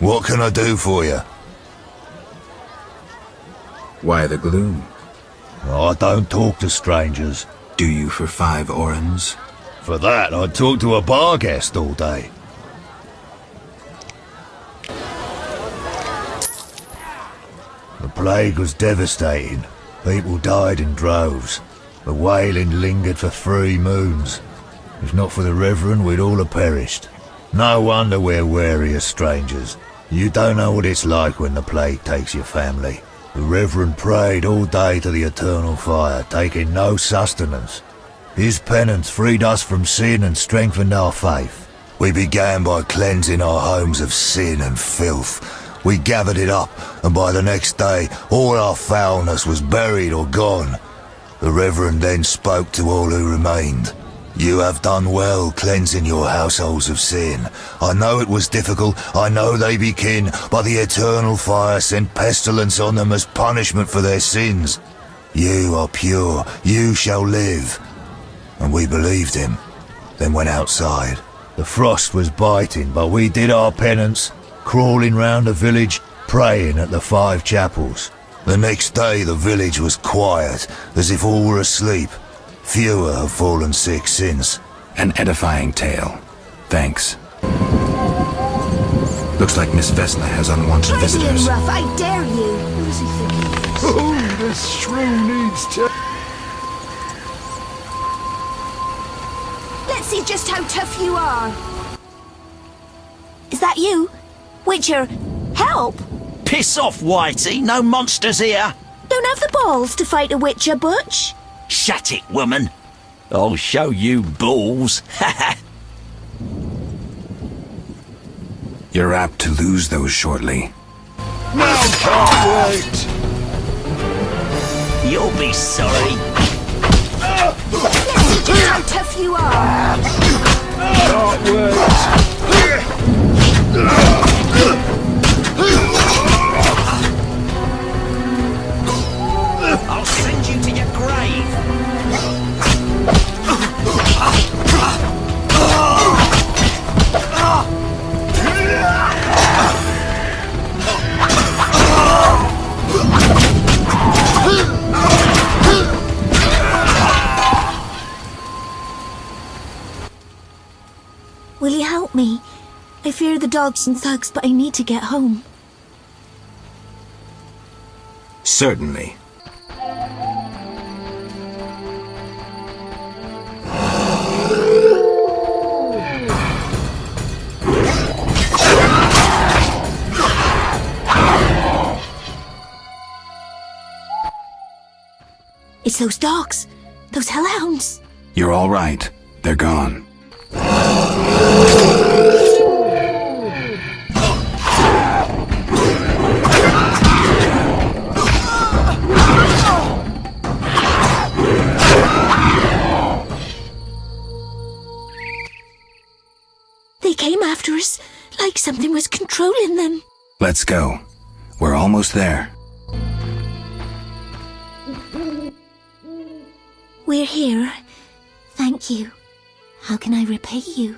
What can I do for you? Why the gloom? I don't talk to strangers. Do you for 5 orens? For that, I'd talk to a bar guest all day. The plague was devastating. People died in droves. The wailing lingered for 3 moons. If not for the Reverend, we'd all have perished. No wonder we're wary of strangers. You don't know what it's like when the plague takes your family. The Reverend prayed all day to the eternal fire, taking no sustenance. His penance freed us from sin and strengthened our faith. We began by cleansing our homes of sin and filth. We gathered it up, and by the next day, all our foulness was buried or gone. The Reverend then spoke to all who remained. You have done well cleansing your households of sin. I know it was difficult, I know they be kin, but the eternal fire sent pestilence on them as punishment for their sins. You are pure, you shall live. And we believed him, then went outside. The frost was biting, but we did our penance, crawling round the village, praying at the 5 chapels. The next day the village was quiet, as if all were asleep. Fewer have fallen sick since. An edifying tale. Thanks. Looks like Miss Vesna has unwanted visitors. Rough, I dare you. Who's he thinking? Oh, this shrew needs to... Let's see just how tough you are. Is that you? Witcher, help! Piss off, Whitey. No monsters here. Don't have the balls to fight a Witcher, Butch. Shut it, woman. I'll show you balls. You're apt to lose those shortly. Now can't wait! You'll be sorry. Let's see just how tough you are. Can't wait! I'll send you to your grave. Will you help me? I fear the dogs and thugs, but I need to get home. Certainly. It's those dogs. Those hellhounds. You're all right. They're gone. They came after us, like something was controlling them. Let's go. We're almost there. We're here. Thank you. How can I repay you?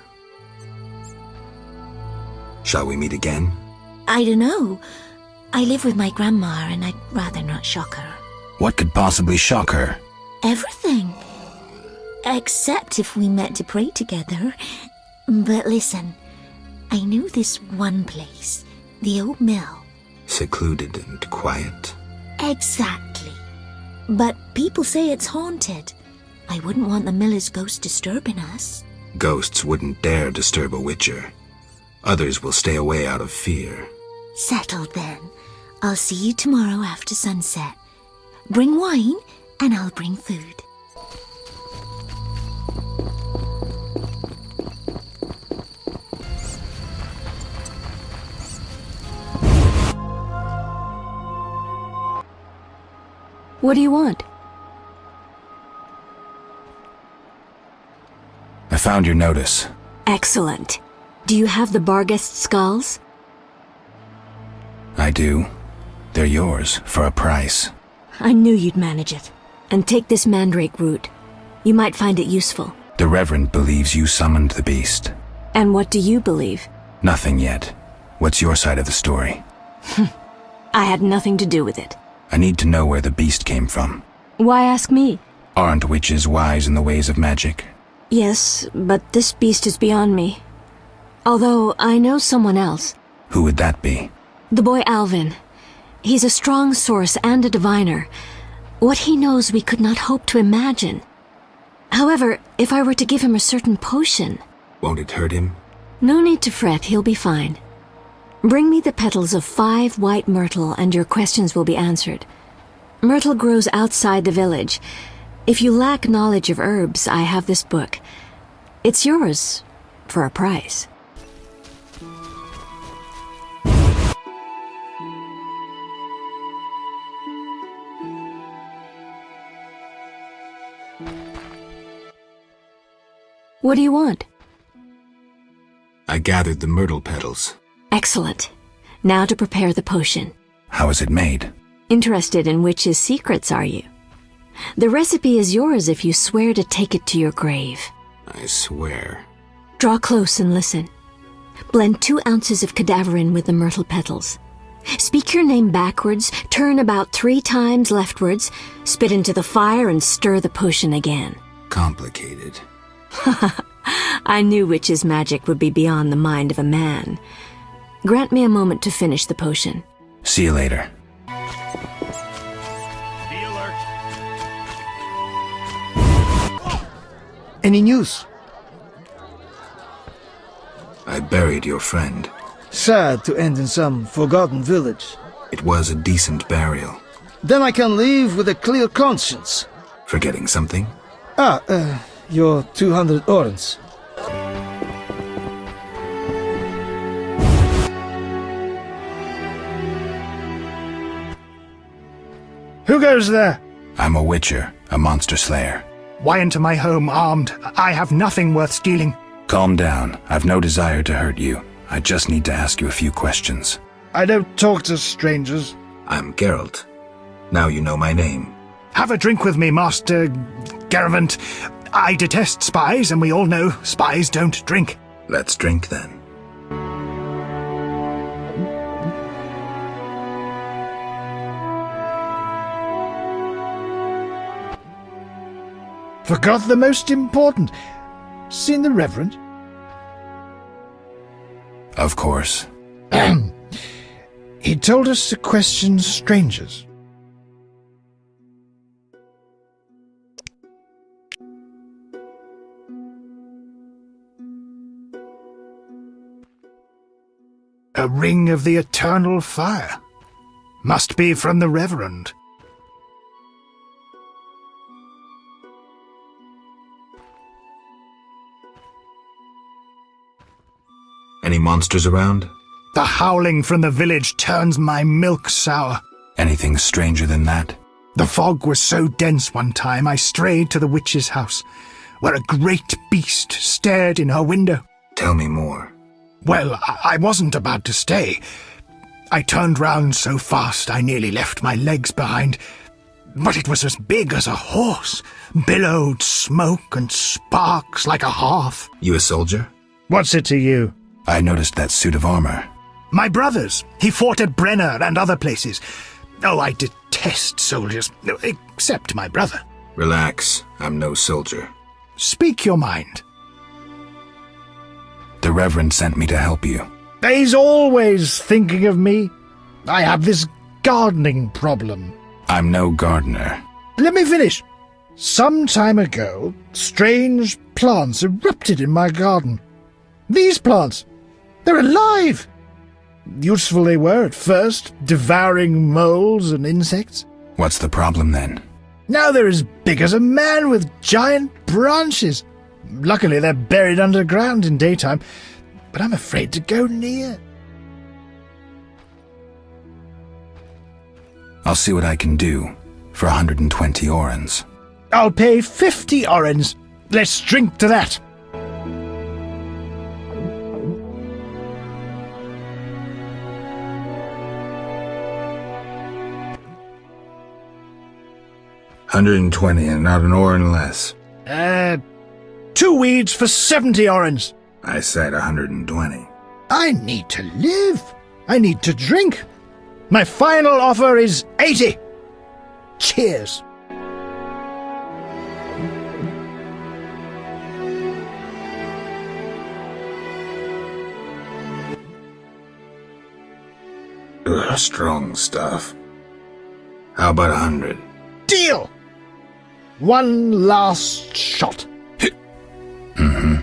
Shall we meet again? I don't know. I live with my grandma and I'd rather not shock her. What could possibly shock her? Everything. Except if we met to pray together. But listen, I knew this one place, the old mill. Secluded and quiet. Exactly. But people say it's haunted. I wouldn't want the miller's ghost disturbing us. Ghosts wouldn't dare disturb a witcher. Others will stay away out of fear. Settled then. I'll see you tomorrow after sunset. Bring wine and I'll bring food. What do you want? I found your notice. Excellent. Do you have the Barghest skulls? I do. They're yours, for a price. I knew you'd manage it. And take this mandrake root. You might find it useful. The Reverend believes you summoned the beast. And what do you believe? Nothing yet. What's your side of the story? I had nothing to do with it. I need to know where the beast came from. Why ask me? Aren't witches wise in the ways of magic? Yes, but this beast is beyond me. Although I know someone else. Who would that be? The boy Alvin. He's a strong source and a diviner. What he knows we could not hope to imagine. However, if I were to give him a certain potion... Won't it hurt him? No need to fret, he'll be fine. Bring me the petals of 5 white myrtle and your questions will be answered. Myrtle grows outside the village. If you lack knowledge of herbs, I have this book. It's yours, for a price. What do you want? I gathered the myrtle petals. Excellent. Now to prepare the potion. How is it made? Interested in witches' secrets, are you? The recipe is yours if you swear to take it to your grave. I swear. Draw close and listen. Blend 2 ounces of cadaverine with the myrtle petals. Speak your name backwards, turn about 3 times leftwards, spit into the fire and stir the potion again. Complicated. I knew witches' magic would be beyond the mind of a man. Grant me a moment to finish the potion. See you later. Be alert. Any news? I buried your friend. Sad to end in some forgotten village. It was a decent burial. Then I can leave with a clear conscience. Forgetting something? Your 200 orens. Who goes there? I'm a witcher, a monster slayer. Why enter my home armed? I have nothing worth stealing. Calm down. I've no desire to hurt you. I just need to ask you a few questions. I don't talk to strangers. I'm Geralt. Now you know my name. Have a drink with me, Master Garavant. I detest spies, and we all know spies don't drink. Let's drink then. Forgot the most important. Seen the Reverend? Of course. He told us to question strangers. A ring of the eternal fire. Must be from the Reverend. Any monsters around? The howling from the village turns my milk sour. Anything stranger than that? The fog was so dense one time I strayed to the witch's house, where a great beast stared in her window. Tell me more. Well, I wasn't about to stay. I turned round so fast I nearly left my legs behind. But it was as big as a horse, billowed smoke and sparks like a hearth. You a soldier? What's it to you? I noticed that suit of armor. My brother's. He fought at Brenner and other places. Oh, I detest soldiers, except my brother. Relax, I'm no soldier. Speak your mind. The Reverend sent me to help you. He's always thinking of me. I have this gardening problem. I'm no gardener. Let me finish. Some time ago, strange plants erupted in my garden. These plants, they're alive. Useful they were at first, devouring moles and insects. What's the problem then? Now they're as big as a man with giant branches. Luckily they're buried underground in daytime, but I'm afraid to go near. I'll see what I can do for 120 orens. I'll pay 50 orens. Let's drink to that. $120 and not an oren less. 2 weeds for 70 orens. I said 120. I need to live. I need to drink. My final offer is 80. Cheers. Ugh, strong stuff. How about 100? Deal! One last shot. Mm-hmm.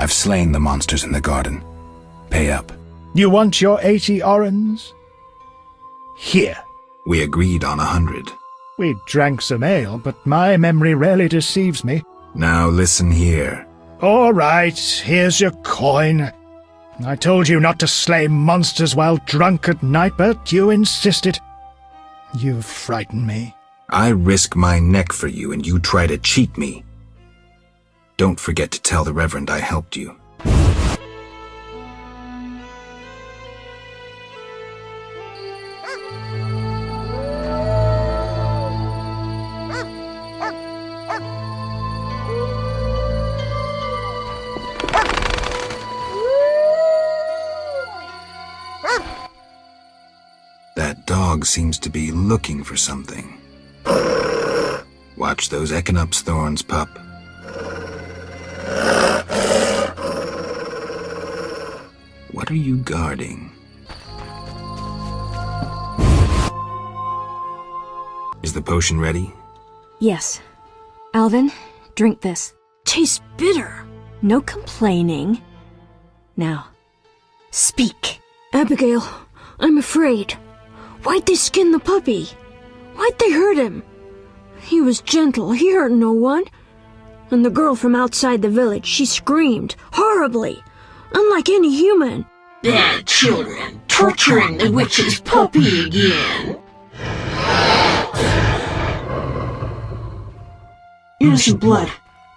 I've slain the monsters in the garden. Pay up. You want your 80 orens? Here. We agreed on 100. We drank some ale, but my memory rarely deceives me. Now listen here. All right, here's your coin. I told you not to slay monsters while drunk at night, but you insisted. You frighten me. I risk my neck for you, and you try to cheat me. Don't forget to tell the Reverend I helped you. That dog seems to be looking for something. Watch those Echinop's thorns, pup. What are you guarding? Is the potion ready? Yes. Alvin, drink this. Tastes bitter. No complaining. Now, speak. Abigail, I'm afraid. Why'd they skin the puppy? Why'd they hurt him? He was gentle. He hurt no one. And the girl from outside the village, she screamed horribly, unlike any human. Bad children, torturing the witch's puppy again. Innocent blood.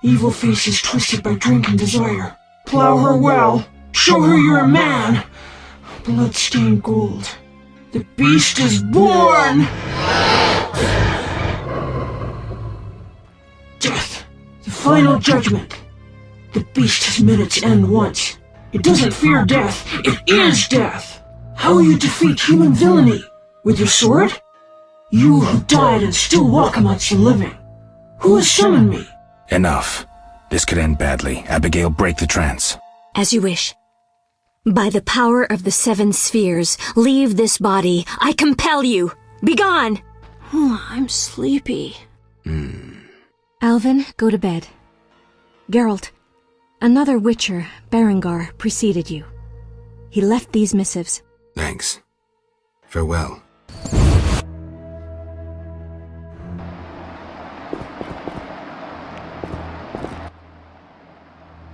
Evil faces twisted by drink and desire. Plow her well. Show her you're a man. Blood-stained gold. The beast is born! Death. The final judgment. The beast has met its end once. It doesn't fear death. It is death. How will you defeat human villainy? With your sword? You who died and still walk amongst the living. Who has summoned me? Enough. This could end badly. Abigail, break the trance. As you wish. By the power of the 7 spheres, leave this body. I compel you. Begone! Oh, I'm sleepy. Alvin, go to bed. Geralt, another Witcher, Berengar, preceded you. He left these missives. Thanks. Farewell.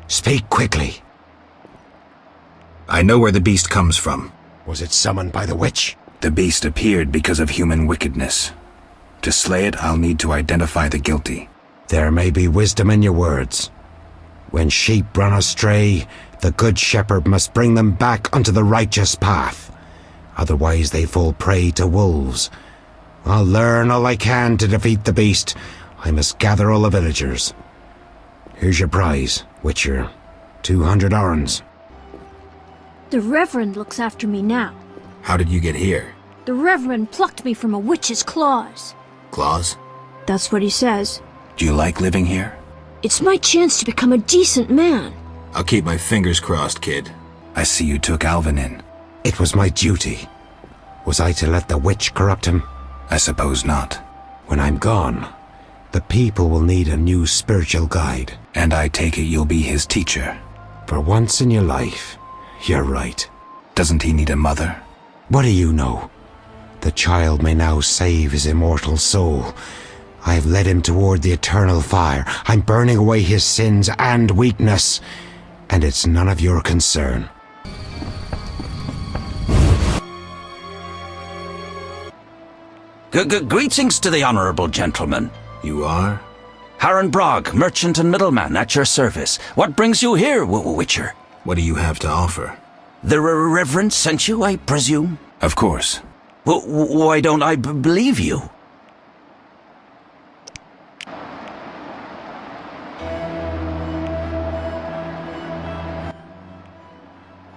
Speak quickly. I know where the beast comes from. Was it summoned by the witch? The beast appeared because of human wickedness. To slay it, I'll need to identify the guilty. There may be wisdom in your words. When sheep run astray, the good shepherd must bring them back onto the righteous path. Otherwise they fall prey to wolves. I'll learn all I can to defeat the beast. I must gather all the villagers. Here's your prize, Witcher. 200 orens. The Reverend looks after me now. How did you get here? The Reverend plucked me from a witch's claws. Claws? That's what he says. Do you like living here? It's my chance to become a decent man. I'll keep my fingers crossed, kid. I see you took Alvin in. It was my duty. Was I to let the witch corrupt him? I suppose not. When I'm gone, the people will need a new spiritual guide. And I take it you'll be his teacher. For once in your life, you're right. Doesn't he need a mother? What do you know? The child may now save his immortal soul. I have led him toward the eternal fire. I'm burning away his sins and weakness. And it's none of your concern. Greetings to the honourable gentleman. You are? Harren Brog, merchant and middleman, at your service. What brings you here, Witcher? What do you have to offer? The Reverend sent you, I presume? Of course. Why don't I believe you?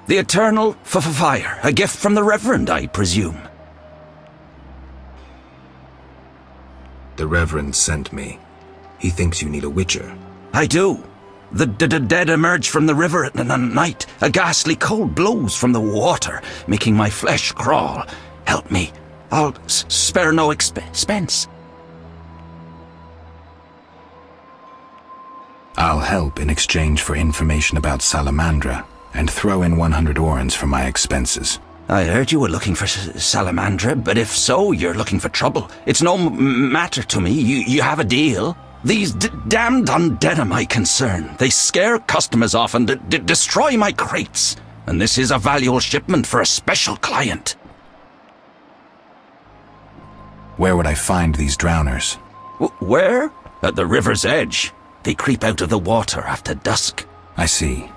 The Eternal Fire, a gift from the Reverend, I presume. The Reverend sent me. He thinks you need a witcher. I do. The dead emerge from the river at night. A ghastly cold blows from the water, making my flesh crawl. Help me. I'll spare no expense. I'll help in exchange for information about Salamandra, and throw in 100 orens for my expenses. I heard you were looking for Salamandra, but if so, you're looking for trouble. It's no matter to me. You have a deal. These damned undead are my concern. They scare customers off and destroy my crates. And this is a valuable shipment for a special client. Where would I find these drowners? Where? At the river's edge. They creep out of the water after dusk. I see.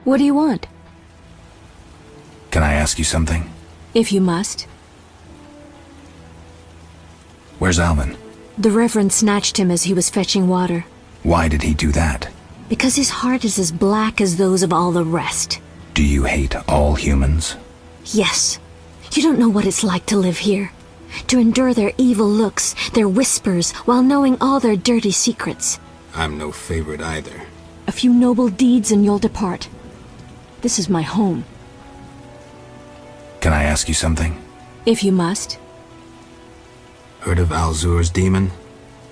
What do you want? Can I ask you something? If you must. Where's Alvin? The Reverend snatched him as he was fetching water. Why did he do that? Because his heart is as black as those of all the rest. Do you hate all humans? Yes. You don't know what it's like to live here. To endure their evil looks, their whispers, while knowing all their dirty secrets. I'm no favorite either. A few noble deeds and you'll depart. This is my home. Can I ask you something? If you must. Heard of Alzur's demon?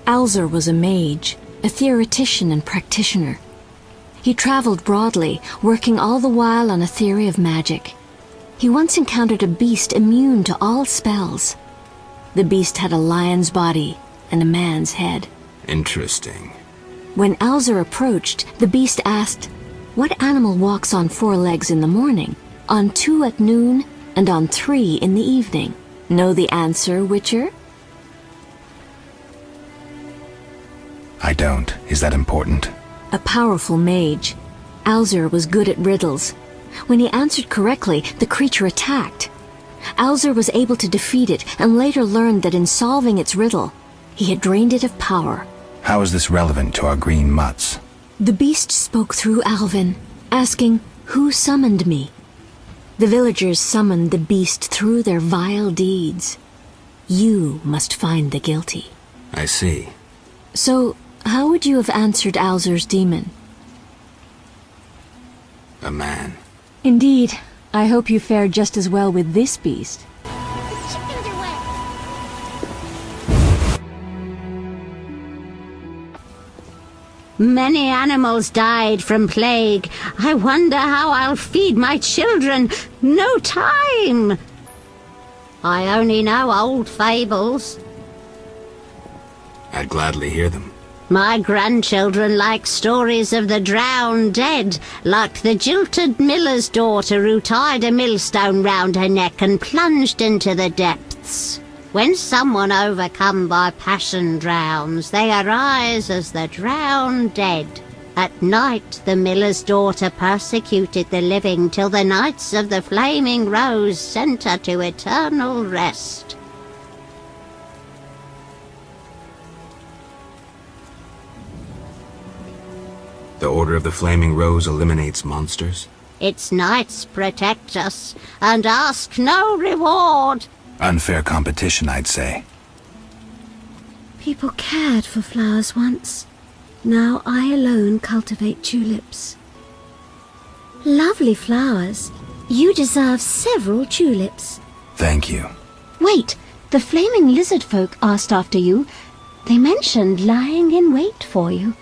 Alzur was a mage, a theoretician and practitioner. He traveled broadly, working all the while on a theory of magic. He once encountered a beast immune to all spells. The beast had a lion's body and a man's head. Interesting. When Alzur approached, the beast asked, "What animal walks on 4 legs in the morning, on 2 at noon, and on 3 in the evening?" Know the answer, Witcher? I don't. Is that important? A powerful mage. Alzur was good at riddles. When he answered correctly, the creature attacked. Alzur was able to defeat it and later learned that in solving its riddle, he had drained it of power. How is this relevant to our green mutts? The beast spoke through Alvin, asking, "Who summoned me?" The villagers summoned the beast through their vile deeds. You must find the guilty. I see. So, how would you have answered Alzur's demon? A man. Indeed. I hope you fare just as well with this beast. Many animals died from plague. I wonder how I'll feed my children. No time! I only know old fables. I'd gladly hear them. My grandchildren like stories of the drowned dead, like the jilted miller's daughter who tied a millstone round her neck and plunged into the depths. When someone overcome by passion drowns, they arise as the drowned dead. At night the miller's daughter persecuted the living till the Knights of the Flaming Rose sent her to eternal rest. The Order of the Flaming Rose eliminates monsters? Its knights protect us and ask no reward. Unfair competition, I'd say. People cared for flowers once. Now I alone cultivate tulips. Lovely flowers. You deserve several tulips. Thank you. Wait, the flaming lizard folk asked after you. They mentioned lying in wait for you.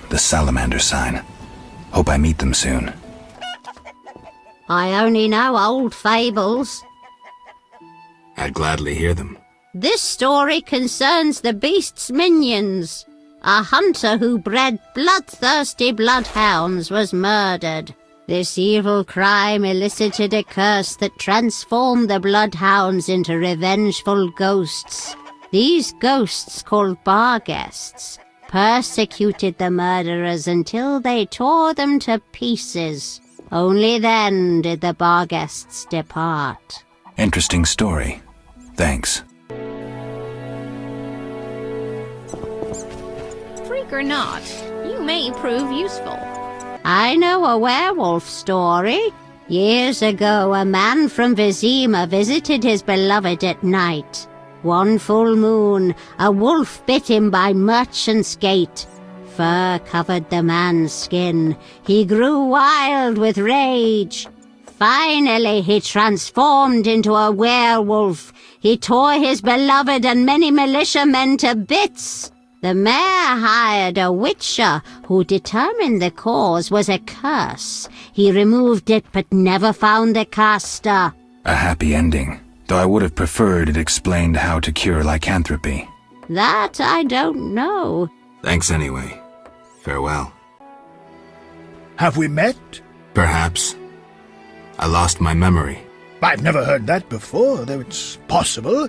The salamander sign. Hope I meet them soon. I only know old fables. I'd gladly hear them. This story concerns the beast's minions. A hunter who bred bloodthirsty bloodhounds was murdered. This evil crime elicited a curse that transformed the bloodhounds into revengeful ghosts. These ghosts, called bar guests, persecuted the murderers until they tore them to pieces. Only then did the bar guests depart. Interesting story. Thanks. Freak or not, you may prove useful. I know a werewolf story. Years ago, a man from Vizima visited his beloved at night. One full moon, a wolf bit him by Merchant's Gate. Fur covered the man's skin. He grew wild with rage. Finally, he transformed into a werewolf. He tore his beloved and many militiamen to bits. The mayor hired a witcher who determined the cause was a curse. He removed it but never found the caster. A happy ending, though I would have preferred it explained how to cure lycanthropy. That I don't know. Thanks anyway. Farewell. Have we met? Perhaps. I lost my memory. I've never heard that before, though it's possible.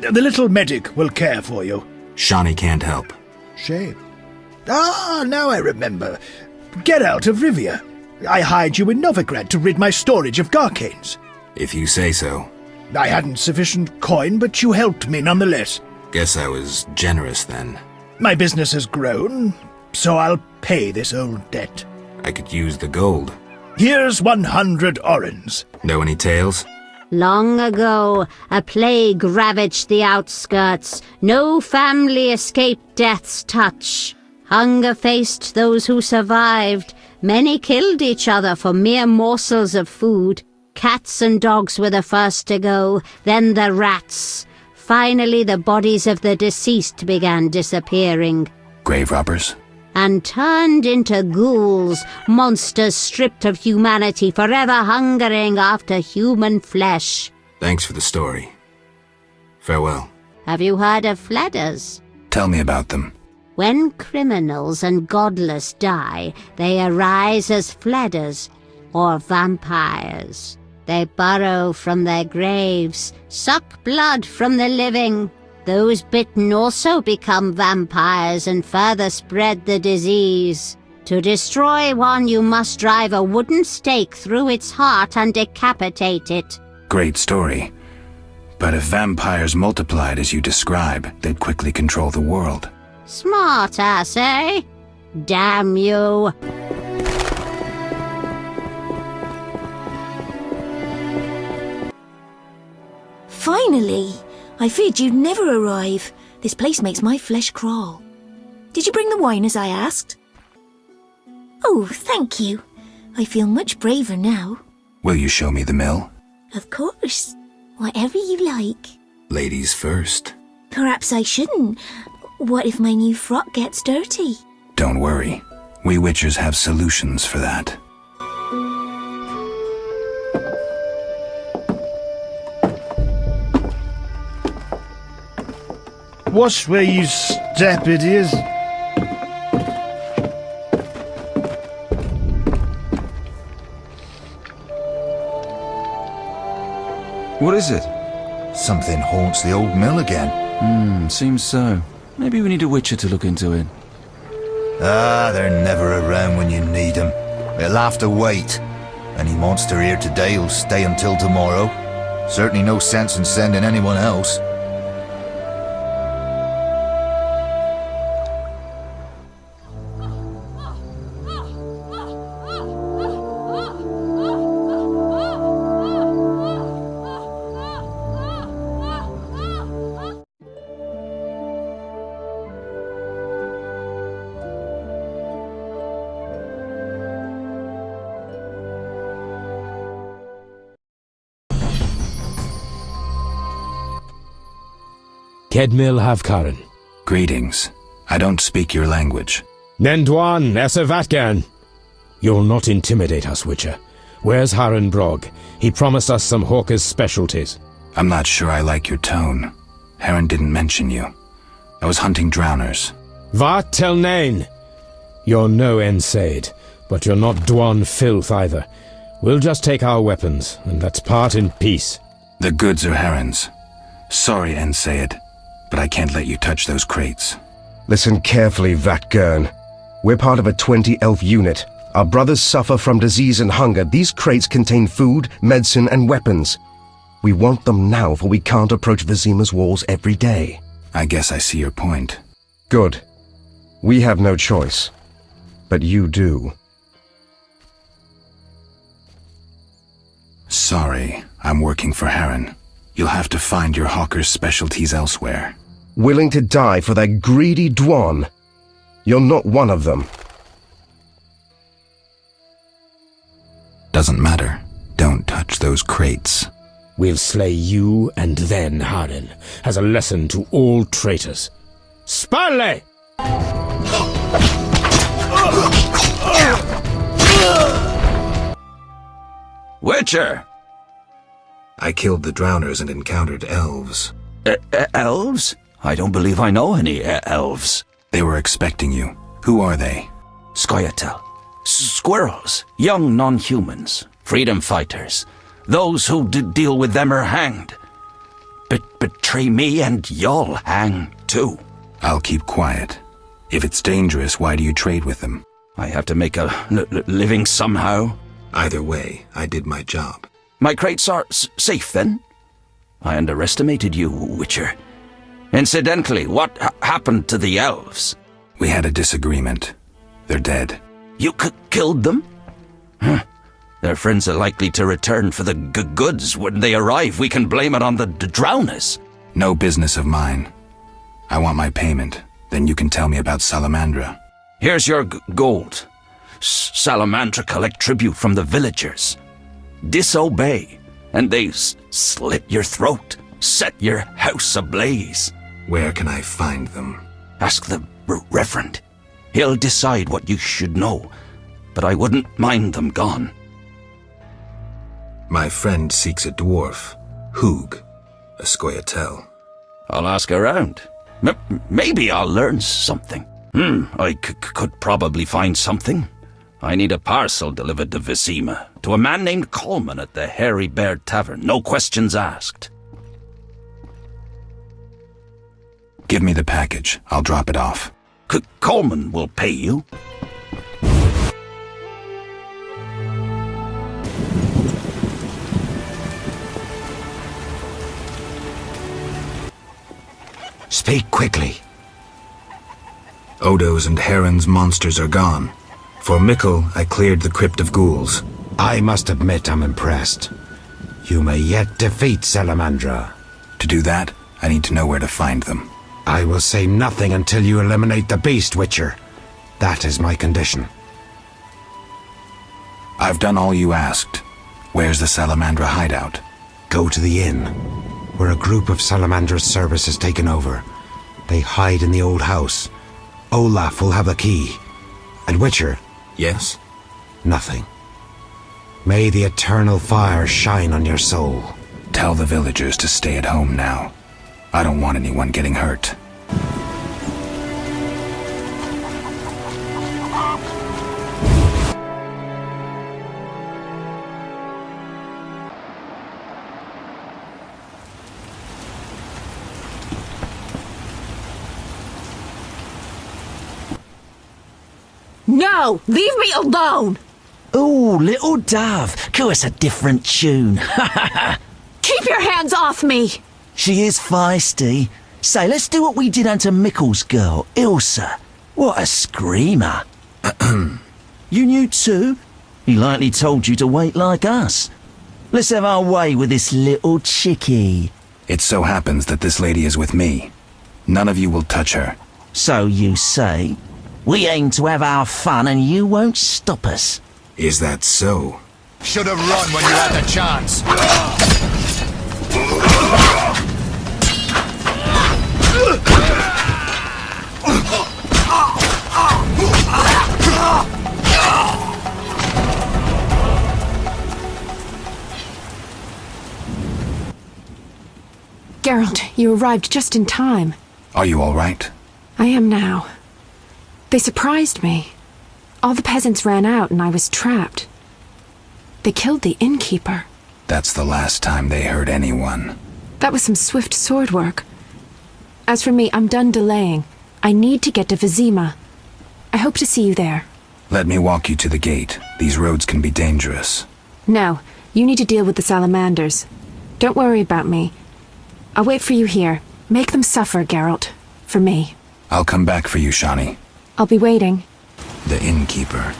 The little medic will care for you. Shawnee can't help. Shame. Ah, now I remember. Get out of Rivia. I hired you in Novigrad to rid my storage of Garcanes. If you say so. I hadn't sufficient coin, but you helped me nonetheless. Guess I was generous then. My business has grown, so I'll pay this old debt. I could use the gold. Here's 100 orens. Know any tales? Long ago, a plague ravaged the outskirts. No family escaped death's touch. Hunger faced those who survived. Many killed each other for mere morsels of food. Cats and dogs were the first to go, then the rats. Finally, the bodies of the deceased began disappearing. Grave robbers? And turned into ghouls, monsters stripped of humanity, forever hungering after human flesh. Thanks for the story. Farewell. Have you heard of Fledders? Tell me about them. When criminals and godless die, they arise as Fledders, or vampires. They burrow from their graves, suck blood from the living. Those bitten also become vampires and further spread the disease. To destroy one, you must drive a wooden stake through its heart and decapitate it. Great story. But if vampires multiplied as you describe, they'd quickly control the world. Smart ass, eh? Damn you. Finally! I feared you'd never arrive. This place makes my flesh crawl. Did you bring the wine as I asked? Oh, thank you. I feel much braver now. Will you show me the mill? Of course. Whatever you like. Ladies first. Perhaps I shouldn't. What if my new frock gets dirty? Don't worry. We witchers have solutions for that. Watch where you step, idiots. What is it? Something haunts the old mill again. Seems so. Maybe we need a witcher to look into it. Ah, they're never around when you need them. They'll have to wait. Any monster here today will stay until tomorrow. Certainly no sense in sending anyone else. Kedmil Havkaran. Greetings. I don't speak your language. Nendwan Esavatgan. You'll not intimidate us, Witcher. Where's Haran Brog? He promised us some hawker's specialties. I'm not sure I like your tone. Haran didn't mention you. I was hunting drowners. Wat tel nein? You're no Ensaid, but you're not Dwan filth either. We'll just take our weapons, and let's part in peace. The goods are Heron's. Sorry, Ensaid, but I can't let you touch those crates. Listen carefully, Vatgern. We're part of a 20-elf unit. Our brothers suffer from disease and hunger. These crates contain food, medicine, and weapons. We want them now, for we can't approach Vizima's walls every day. I guess I see your point. Good. We have no choice. But you do. Sorry, I'm working for Heron. You'll have to find your hawker's specialties elsewhere. Willing to die for that greedy Dwan? You're not one of them. Doesn't matter. Don't touch those crates. We'll slay you and then Harin, as a lesson to all traitors. Sparley! Witcher! I killed the drowners and encountered elves. Elves? I don't believe I know any elves. They were expecting you. Who are they? Scoia'tael. Squirrels. Young non-humans. Freedom fighters. Those who deal with them are hanged. Betray me and you'll hang too. I'll keep quiet. If it's dangerous, why do you trade with them? I have to make a living somehow. Either way, I did my job. My crates are safe then? I underestimated you, Witcher. Incidentally, what happened to the elves? We had a disagreement. They're dead. You killed them? Their friends are likely to return for the goods. When they arrive, we can blame it on the drowners. No business of mine. I want my payment. Then you can tell me about Salamandra. Here's your gold. Salamandra collect tribute from the villagers. Disobey, and they slit your throat, set your house ablaze. Where can I find them? Ask the Reverend. He'll decide what you should know, but I wouldn't mind them gone. My friend seeks a dwarf, Hoog, a Scoia'tael. I'll ask around. Maybe I'll learn something. I could probably find something. I need a parcel delivered to Vizima, to a man named Coleman at the Hairy Bear Tavern. No questions asked. Give me the package. I'll drop it off. Coleman will pay you. Speak quickly. Odo's and Heron's monsters are gone. For Mikkel, I cleared the Crypt of Ghouls. I must admit I'm impressed. You may yet defeat Salamandra. To do that, I need to know where to find them. I will say nothing until you eliminate the beast, Witcher. That is my condition. I've done all you asked. Where's the Salamandra hideout? Go to the inn, where a group of Salamandra's service has taken over. They hide in the old house. Olaf will have the key. And Witcher? Yes? Nothing. May the eternal fire shine on your soul. Tell the villagers to stay at home now. I don't want anyone getting hurt. No! Leave me alone! Ooh, little dove, cue us a different tune. Keep your hands off me! She is feisty. Say, let's do what we did unto Mikkel's girl, Ilsa. What a screamer. You knew too? He likely told you to wait like us. Let's have our way with this little chickie. It so happens that this lady is with me. None of you will touch her. So you say? We aim to have our fun and you won't stop us. Is that so? Should have run when you had the chance. Geralt, you arrived just in time. Are you all right? I am now. They surprised me. All the peasants ran out and I was trapped. They killed the innkeeper. That's the last time they hurt anyone. That was some swift sword work. As for me, I'm done delaying. I need to get to Vizima. I hope to see you there. Let me walk you to the gate. These roads can be dangerous. No, you need to deal with the salamanders. Don't worry about me. I'll wait for you here. Make them suffer, Geralt. For me. I'll come back for you, Shani. I'll be waiting. The innkeeper.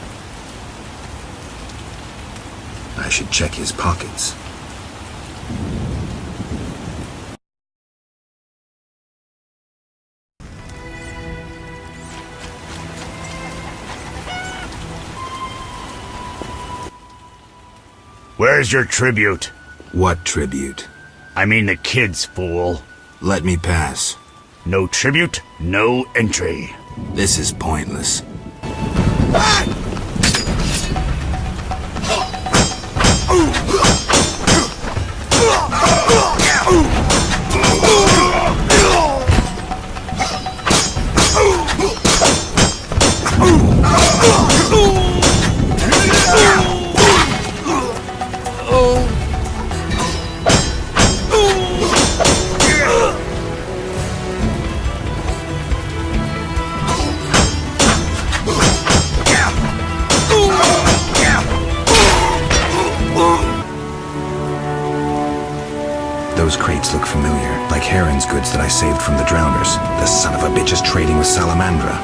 I should check his pockets. Where's your tribute? What tribute? I mean the kids, fool. Let me pass. No tribute, no entry. This is pointless. Those crates look familiar, like Heron's goods that I saved from the drowners. The son of a bitch is trading with Salamandra.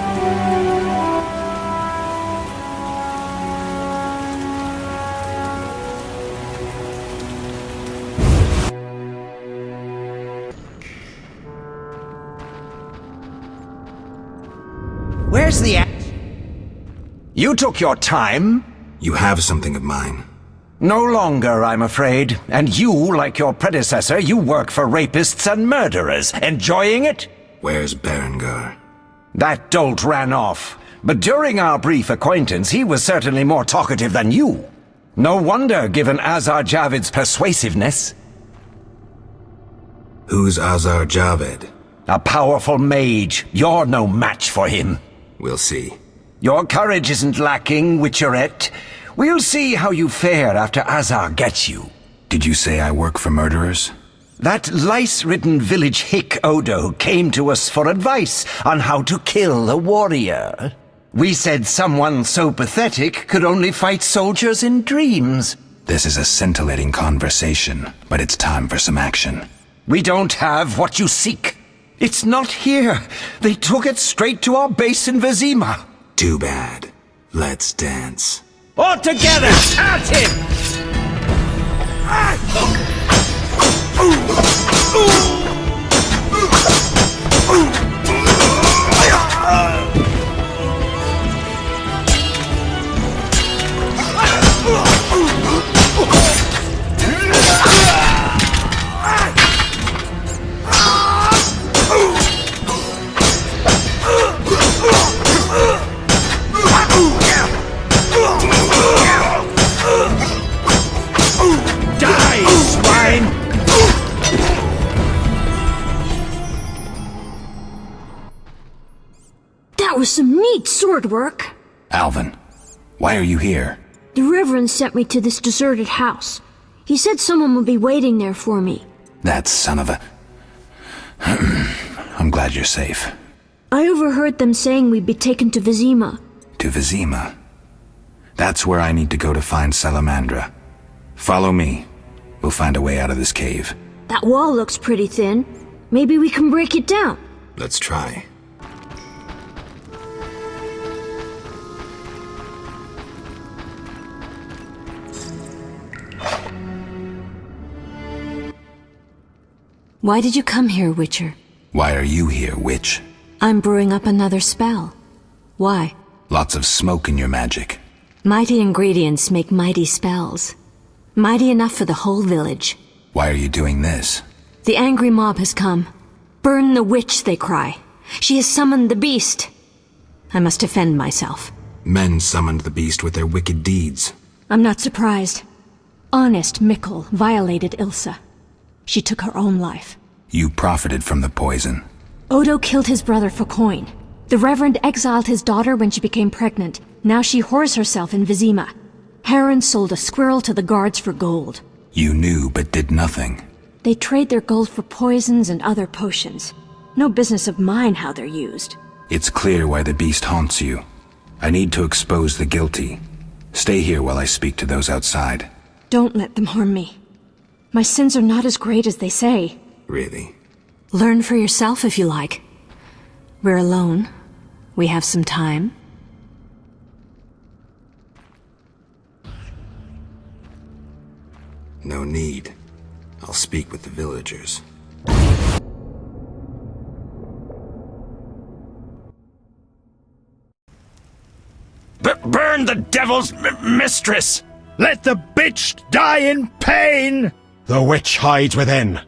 Where's the... You took your time. You have something of mine. No longer, I'm afraid. And you, like your predecessor, you work for rapists and murderers. Enjoying it? Where's Berengar? That dolt ran off. But during our brief acquaintance, he was certainly more talkative than you. No wonder, given Azar Javed's persuasiveness. Who's Azar Javed? A powerful mage. You're no match for him. We'll see. Your courage isn't lacking, Witcherette. We'll see how you fare after Azar gets you. Did you say I work for murderers? That lice-ridden village hick Odo came to us for advice on how to kill a warrior. We said someone so pathetic could only fight soldiers in dreams. This is a scintillating conversation, but it's time for some action. We don't have what you seek. It's not here. They took it straight to our base in Vizima. Too bad. Let's dance. All together! At him! That was some neat sword work. Alvin, why are you here? The Reverend sent me to this deserted house. He said someone would be waiting there for me. That son of a... I'm glad you're safe. I overheard them saying we'd be taken to Vizima. To Vizima? That's where I need to go to find Salamandra. Follow me. We'll find a way out of this cave. That wall looks pretty thin. Maybe we can break it down. Let's try. Why did you come here, Witcher? Why are you here, witch? I'm brewing up another spell. Why? Lots of smoke in your magic. Mighty ingredients make mighty spells. Mighty enough for the whole village. Why are you doing this? The angry mob has come. Burn the witch, they cry. She has summoned the beast. I must defend myself. Men summoned the beast with their wicked deeds. I'm not surprised. Honest Mikkel violated Ilsa. She took her own life. You profited from the poison. Odo killed his brother for coin. The Reverend exiled his daughter when she became pregnant. Now she whores herself in Vizima. Harren sold a squirrel to the guards for gold. You knew but did nothing. They trade their gold for poisons and other potions. No business of mine how they're used. It's clear why the beast haunts you. I need to expose the guilty. Stay here while I speak to those outside. Don't let them harm me. My sins are not as great as they say. Really? Learn for yourself if you like. We're alone. We have some time. No need. I'll speak with the villagers. Burn the devil's mistress! Let the bitch die in pain! The witch hides within.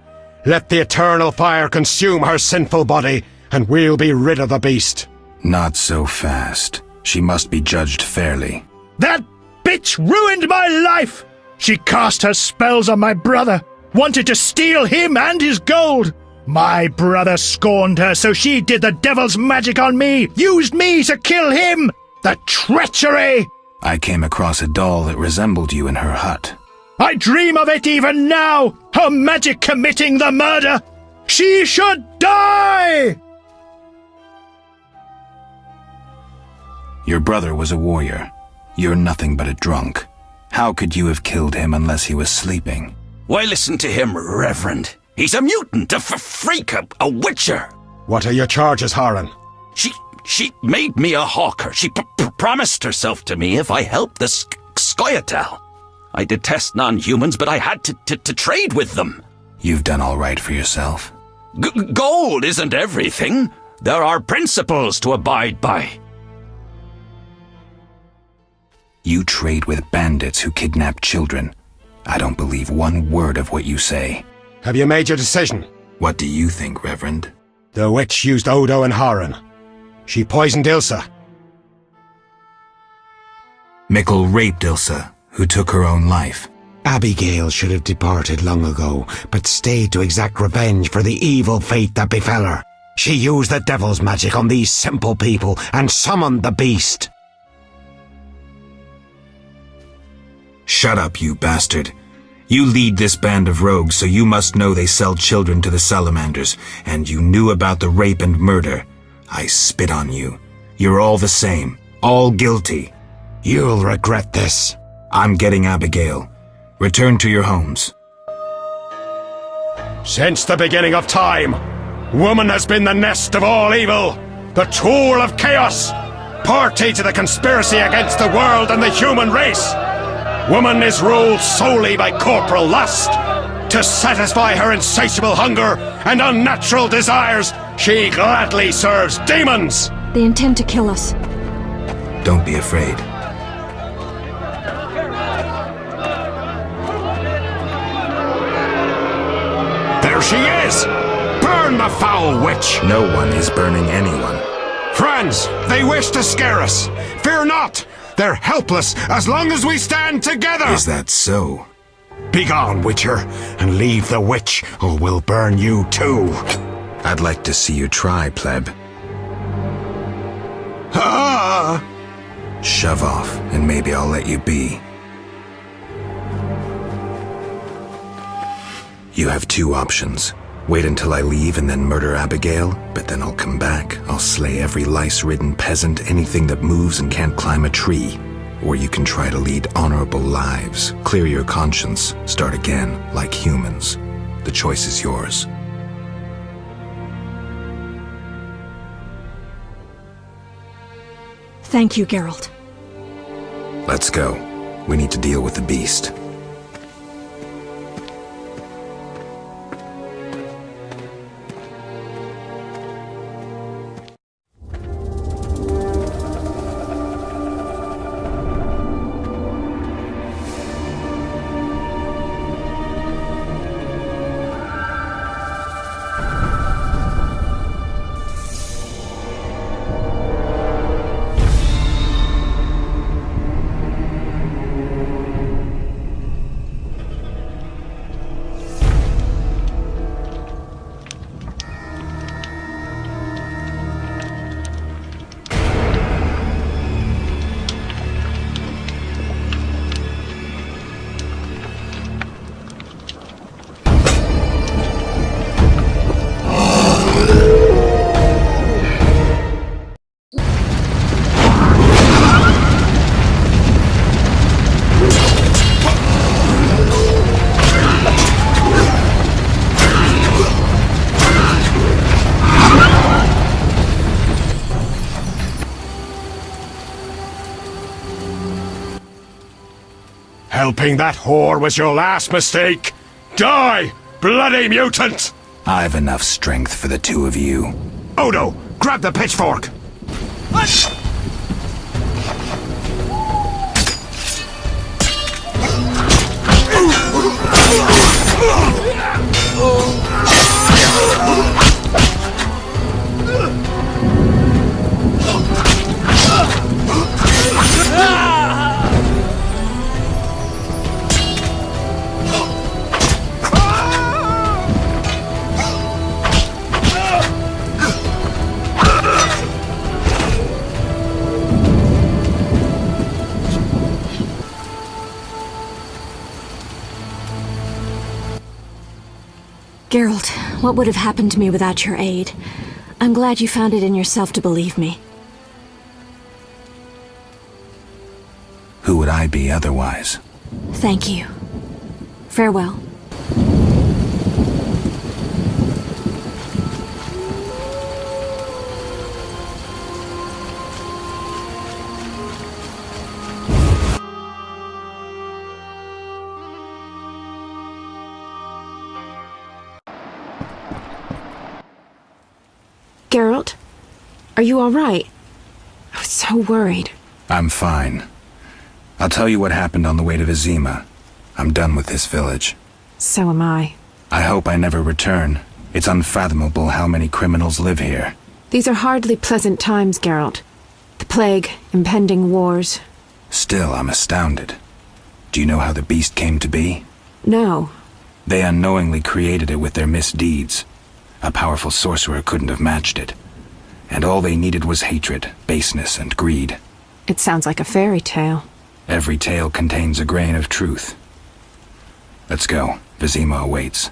Let the eternal fire consume her sinful body, and we'll be rid of the beast. Not so fast. She must be judged fairly. That bitch ruined my life! She cast her spells on my brother, wanted to steal him and his gold. My brother scorned her, so she did the devil's magic on me, used me to kill him! The treachery! I came across a doll that resembled you in her hut. I dream of it even now! Her magic committing the murder! She should die! Your brother was a warrior. You're nothing but a drunk. How could you have killed him unless he was sleeping? Why listen to him, Reverend? He's a mutant, a freak, a witcher. What are your charges, Harren? She made me a hawker. She promised herself to me if I helped the Scoia'tael. I detest non-humans, but I had to trade with them. You've done all right for yourself. Gold isn't everything. There are principles to abide by. You trade with bandits who kidnap children. I don't believe one word of what you say. Have you made your decision? What do you think, Reverend? The witch used Odo and Harren. She poisoned Ilsa. Mikkel raped Ilsa, who took her own life. Abigail should have departed long ago, but stayed to exact revenge for the evil fate that befell her. She used the devil's magic on these simple people and summoned the beast. Shut up, you bastard. You lead this band of rogues, so you must know they sell children to the salamanders, and you knew about the rape and murder. I spit on you. You're all the same. All guilty. You'll regret this. I'm getting Abigail. Return to your homes. Since the beginning of time, woman has been the nest of all evil, the tool of chaos, party to the conspiracy against the world and the human race. Woman is ruled solely by corporal lust. To satisfy her insatiable hunger and unnatural desires, she gladly serves demons. They intend to kill us. Don't be afraid. There she is! Burn the foul witch! No one is burning anyone. Friends, they wish to scare us. Fear not! They're helpless as long as we stand together! Is that so? Begone, Witcher, and leave the witch, or we'll burn you too. I'd like to see you try, pleb. Ah! Shove off, and maybe I'll let you be. You have two options. Wait until I leave and then murder Abigail, but then I'll come back. I'll slay every lice-ridden peasant, anything that moves and can't climb a tree. Or you can try to lead honorable lives, clear your conscience, start again, like humans. The choice is yours. Thank you, Geralt. Let's go. We need to deal with the beast. Helping that whore was your last mistake. Die, bloody mutant! I've enough strength for the two of you. Odo, grab the pitchfork! Geralt, what would have happened to me without your aid? I'm glad you found it in yourself to believe me. Who would I be otherwise? Thank you. Farewell. Geralt, are you all right? I was so worried. I'm fine. I'll tell you what happened on the way to Vizima. I'm done with this village. So am I. I hope I never return. It's unfathomable how many criminals live here. These are hardly pleasant times, Geralt. The plague, impending wars. Still, I'm astounded. Do you know how the beast came to be? No. They unknowingly created it with their misdeeds. A powerful sorcerer couldn't have matched it. And all they needed was hatred, baseness, and greed. It sounds like a fairy tale. Every tale contains a grain of truth. Let's go. Vizima awaits.